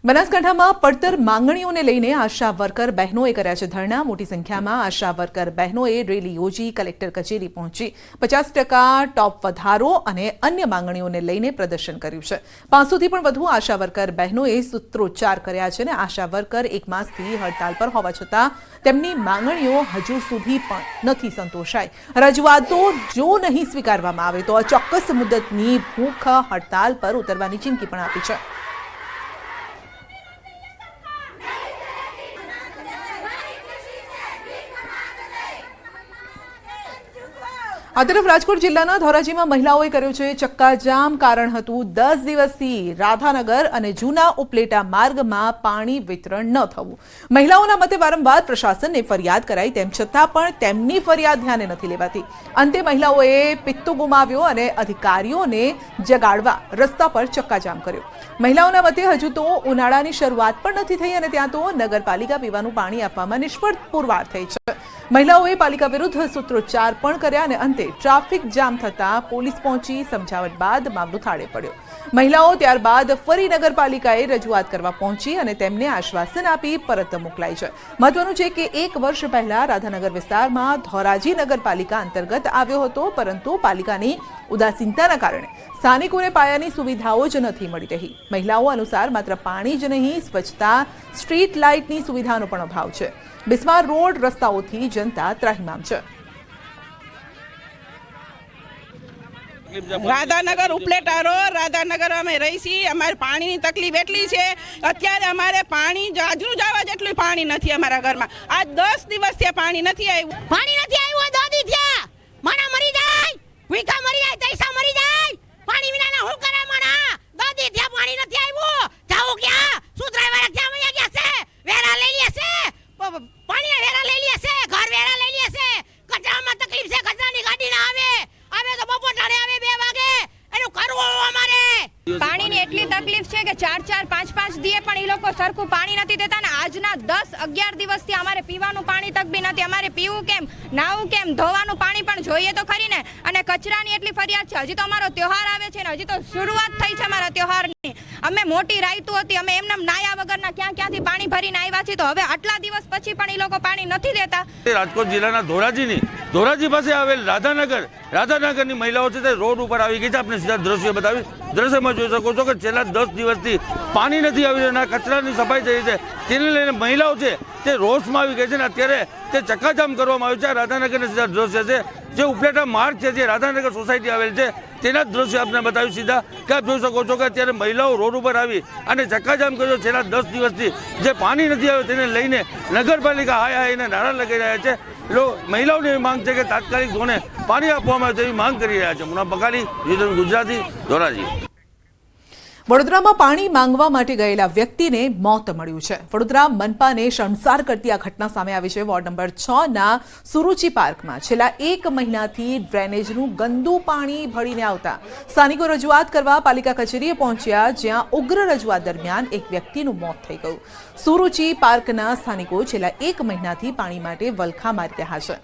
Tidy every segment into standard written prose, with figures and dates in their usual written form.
બનાસકાંઠામાં પડતર માંગણીઓને લઈને આશા વર્કર બહેનોએ કર્યા છે ધરણા। મોટી સંખ્યામાં આશા વર્કર બહેનોએ રેલી યોજી કલેક્ટર કચેરી પહોંચી 50% ટોપ વધારો અને અન્ય માંગણીઓને લઈને પ્રદર્શન કર્યું છે। 500થી પણ વધુ આશા વર્કર બહેનોએ સૂત્રોચ્ચાર કર્યા છે અને આશા વર્કર એક માસથી હડતાલ પર હોવા છતાં તેમની માંગણીઓ હજુ સુધી પણ નથી સંતોષાઈ। રજૂઆતો જો નહીં સ્વીકારવામાં આવે તો અચોક્કસ મુદ્દતની ભૂખ હડતાલ પર ઉતરવાની ચીમકી પણ આપી છે। આ તરફ રાજકોટ જિલ્લાના ધોરાજીમાં મહિલાઓએ કર્યો છે ચક્કાજામ। કારણ હતું 10 દિવસથી રાધાનગર અને જૂના ઉપલેટા માર્ગમાં પાણી વિતરણ ન થવું। મહિલાઓના મતે વારંવાર પ્રશાસનને ફરિયાદ કરાઈ તેમ છતાં પણ તેમની ફરિયાદ ધ્યાને નથી લેવાતી। અંતે મહિલાઓએ પિત્તો ગુમાવ્યો અને અધિકારીઓને જગાડવા રસ્તા પર ચક્કાજામ કર્યો। મહિલાઓના મતે હજુ તો ઉનાળાની શરૂઆત પણ નથી થઈ અને ત્યાં તો નગરપાલિકા પીવાનું પાણી આપવામાં નિષ્ફળ પુરવાર થઈ છે। મહિલાઓએ પાલિકા વિરુદ્ધ સૂત્રોચ્ચાર પણ કર્યા અને અંતે ટ્રાફિક જામ થતાં પોલીસ પહોંચી સમજાવટ બાદ મામલો થાળે પડ્યો। મહિલાઓ ત્યારબાદ ફરી નગરપાલિકાએ રજૂઆત કરવા પહોંચી અને તેમને આશ્વાસન આપી પરત મોકલાઈ છે। મહત્વનું છે કે 1 વર્ષ પહેલા રાધાનગર વિસ્તારમાં ધોરાજી નગરપાલિકા અંતર્ગત આવ્યો હતો, પરંતુ પાલિકાની ઉદાસીનતાના કારણે સ્થાનિકોને પાયાની સુવિધાઓ જ નથી મળી રહી। મહિલાઓ અનુસાર માત્ર પાણી જ નહીં, સ્વચ્છતા, સ્ટ્રીટ લાઇટની સુવિધાનો પણ અભાવ છે। બિસ્માર રોડ રસ્તાઓથી જનતા ત્રાહિમામ છે। રાધાનગર ઉપલેટા રોડ રાધાનગર અમે રહી છીએ। અમારે પાણીની તકલીફ એટલી છે, અત્યારે અમારે પાણી જાજરું જવા જેટલું પાણી નથી અમારા ઘરમાં। આજ 10 દિવસથી પાણી નથી આવ્યું। પાણી નથી આવ્યું, દાદી થયા માણા મરી જાય, ભૂખા મરી જાય, તૈસા મરી જાય। પાણી વિનાના હું કરે માણા? દાદી થયા પાણી નથી આવ્યું, જાઓ ક્યાં? સુધરાઈ વાળા ક્યાં વયા ગયા છે? વેરા લઈ લે છે, પાણીના વેરા લઈ લે છે, ઘર વેરા લઈ લે છે। કચરામાં તકલીફ છે, કચરાની ગાડી ના આવે તો બપોર ટાણે આવે 2 વાગે। એનું કરવું અમારે પાણીની એટલી તકલીફ છે કે 4-4, 5-5 દીએ પણ એ લોકો સરખું પાણી નથી દેતા ને આજના 10-11 દિવસથી અમારે પીવાનું પાણી તક બી નથી। અમારે પીવું કેમ, નાવું કેમ, ધોવાનું પાણી પણ જોઈએ તો ખરી ને। અને કચરાની એટલી ફરિયાદ છે। હજી તો અમારો તહેવાર આવે છે ને હજી તો શરૂઆત થઈ છે અમારા તહેવારની। અમે મોટી રાયતું હતી, અમે એમને નાયા વગરના ક્યાંથી પાણી ભરીને આવ્યા છીએ, તો હવે આટલા દિવસ પછી પણ એ લોકો પાણી નથી દેતા। રાજકોટ જિલ્લાના ધોરાજી પાસે આવેલ રાધાનગરની મહિલાઓ છે તે રોડ ઉપર આવી ગઈ છે। આપણે સીધા દ્રશ્ય બતાવી, દ્રશ્યમાં જોઈ શકો છો કે છેલ્લા 10 દિવસથી પાણી નથી આવી રહ્યું અને કચરાની સફાઈ થઈ છે, તેને લઈને મહિલાઓ છે તે રોષમાં આવી ગઈ છે અને અત્યારે તે ચક્કાજામ કરવામાં આવ્યું છે। રાધાનગરના સીધા દ્રશ્ય છે, જે ઉપલેટા માર્ગ છે, જે રાધાનગર સોસાયટી આવેલ છે, તેના જ દ્રશ્ય આપણે બતાવ્યું સીધા કે આપ જોઈ શકો છો કે અત્યારે મહિલાઓ રોડ ઉપર આવી અને ચક્કાજામ કર્યો। છેલ્લા 10 દિવસથી જે પાણી નથી આવ્યું તેને લઈને નગરપાલિકા હાય નારા લગાવી રહ્યા છે। મહિલાઓની એવી માંગ છે કે તાત્કાલિક ધોરણે પાણી આપવામાં આવે તેવી માંગ કરી રહ્યા છે। મુના બકાલી, ગુજરાતી, ધોરાજી। વડોદરામાં પાણી માંગવા માટે ગયેલા વ્યક્તિને મોત મળ્યું છે। વડોદરા મનપાને શર્મસાર કરતી આ ઘટના સામે આવી છે। વોર્ડ નંબર 6ના સુરુચિ પાર્કમાં છેલ્લા 1 મહિનાથી ડ્રેનેજનું ગંદુ પાણી ભળીને આવતા સ્થાનિકો રજૂઆત કરવા પાલિકા કચેરીએ પહોંચ્યા, જ્યાં ઉગ્ર રજૂઆત દરમિયાન એક વ્યક્તિનું મોત થઈ ગયું। સુરુચિ પાર્કના સ્થાનિકો છેલ્લા 1 મહિનાથી પાણી માટે વલખા મારી રહ્યા છે।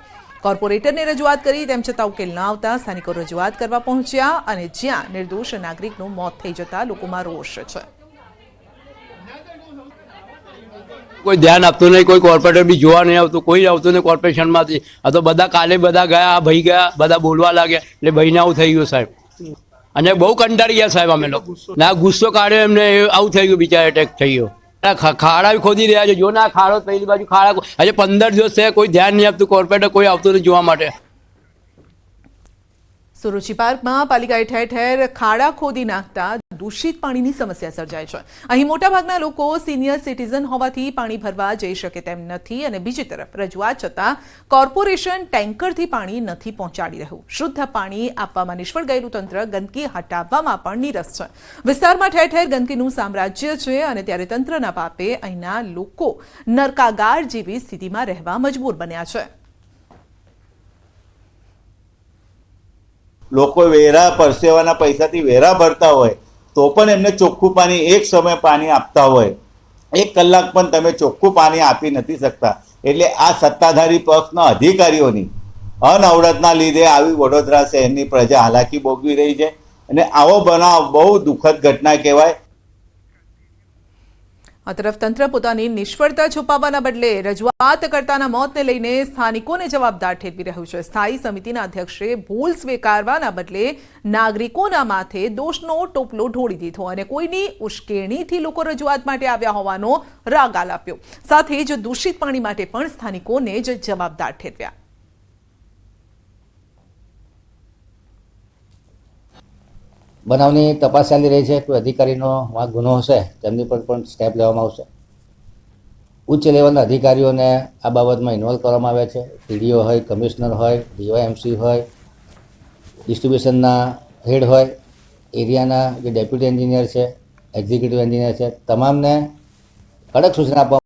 કોર્પોરેટરને રજૂઆત કરી તેમ છતાં ઉકેલ ન આવતા સ્થાનિકો રજૂઆત કરવા પહોંચ્યા અને જ્યાં નિર્દોષ નાગરિકનું મોત થઈ જતા લોકોમાં રોષ છે। કોઈ ધ્યાન આપતું નહીં, કોઈ કોર્પોરેટર બી જોવા નહીં આવતું, કોઈ આવતું નહીં કોર્પોરેશનમાંથી। આ તો બધા કાલે બધા ગયા, ભાઈ ગયા, બધા બોલવા લાગ્યા એટલે ભાઈને આવું થઈ ગયું સાહેબ। અને બહુ કંટાળી ગયા સાહેબ અમે લોકો, ના ગુસ્સો કાઢ્યો એમને, આવું થઈ ગયું, બિચારા એટેક થઈ ગયો। ખાડા ખોદી રહ્યા છે, જો ના ખાડો પહેલી બાજુ ખાડા, હજુ 15 દિવસ છે, કોઈ ધ્યાન નહીં આપતું, કોર્પોરેટર કોઈ આવતું નહીં જોવા માટે। સુરુચિ પાર્કમાં પાલિકાએ ઠેર ઠેર ખાડા ખોદી નાખતા દૂષિત પાણીની સમસ્યા સર્જાય છે। અહીં મોટાભાગના લોકો સિનિયર સિટીઝન હોવાથી પાણી ભરવા જઈ શકે તેમ નથી અને બીજી તરફ રજૂઆત છતાં કોર્પોરેશન ટેન્કરથી પાણી નથી પહોંચાડી રહ્યું। શુદ્ધ પાણી આપવામાં નિષ્ફળ ગયેલું તંત્ર ગંદકી હટાવવામાં પણ નીરસ છે। વિસ્તારમાં ઠેર ઠેર ગંદકીનું સામ્રાજ્ય છે અને ત્યારે તંત્રના પાપે અહીંના લોકો નરકાગાર જેવી સ્થિતિમાં રહેવા મજબૂર બન્યા છે। લોકો વેરા પરસેવાના પૈસાથી વેરા ભરતા હોય તો પણ એમને ચોખ્ખું પાણી એક સમય પાણી આપતા હોય, 1 કલાક પણ તમે ચોખ્ખું પાણી આપી નથી શકતા। એટલે આ સત્તાધારી પક્ષના અધિકારીઓની અનવડતના લીધે આવી વડોદરા શહેરની પ્રજા હાલાકી ભોગવી રહી છે અને આવો બનાવ બહુ દુઃખદ ઘટના કહેવાય। આ તરફ તંત્ર પોતાની નિષ્ફળતા છુપાવવાના બદલે રજૂઆત કરતાના મોતને લઈને સ્થાનિકોને જવાબદાર ઠેરવી રહ્યું છે. સ્થાયી સમિતિના અધ્યક્ષે ભૂલ સ્વીકારવાના બદલે નાગરિકોના માથે દોષનો ટોપલો ઢોળી દીધો અને કોઈની ઉશ્કેરણીથી લોકો રજૂઆત માટે આવ્યા હોવાનો રાગ આલાપ્યો. સાથે જ દૂષિત પાણી માટે પણ સ્થાનિકોને જ જવાબદાર ઠેરવ્યા. બનાવની તપાસ ચાલી રહી છે. કોઈ અધિકારીનો વાંક ગુનો હશે તેમની પર પણ સ્ટેપ લેવામાં આવશે. ઉચ્ચ લેવલના અધિકારીઓને આ બાબતમાં ઇન્વોલ્વ કરવામાં આવ્યા છે. ટીડીઓ હોય, કમિશનર હોય, ડીવાયએમસી હોય, ડિસ્ટ્રીબ્યુશનના હેડ હોય, એરિયાના જે ડેપ્યુટી એન્જિનિયર છે, એક્ઝિક્યુટિવ એન્જિનિયર છે, તમામને કડક સૂચના આપવામાં